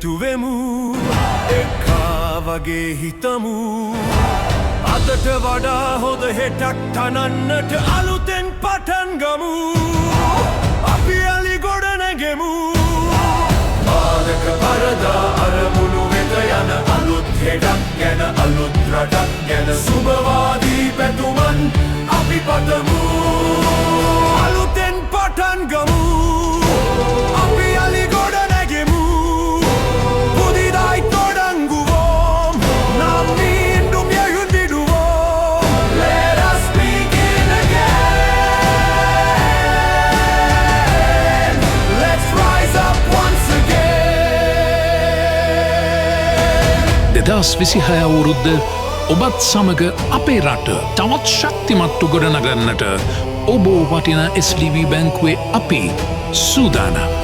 එකතුවෙමු එක්කා වගේ හිතමු අදට වඩා හොඳ හෙටක් තනන්නට අලුතෙන් පටන් ගමු අපි අලි ගොඩ නැගෙමු මානක පරදා අරමුණු වෙත යන අලුත් හෙටක් ගැන අලුත් රටක් ගැන සුබවාදී පැතුමන් අපි පතමු අලුතෙන් පටන් ගමු අපි අලි ගොඩ නැගෙමු புதிதாய் தொடங்குவோம் நாம் மீண்டும் எழுந்திடுவோம் let us begin again let's rise up once again 2026 අවුරුද්ද ඔබත් සමග අපේ රට තවත් ශක්තිමත්ව ගොඩනගන්නට ඔබ වටින SDB බැංකුවේ අපි සූදානම්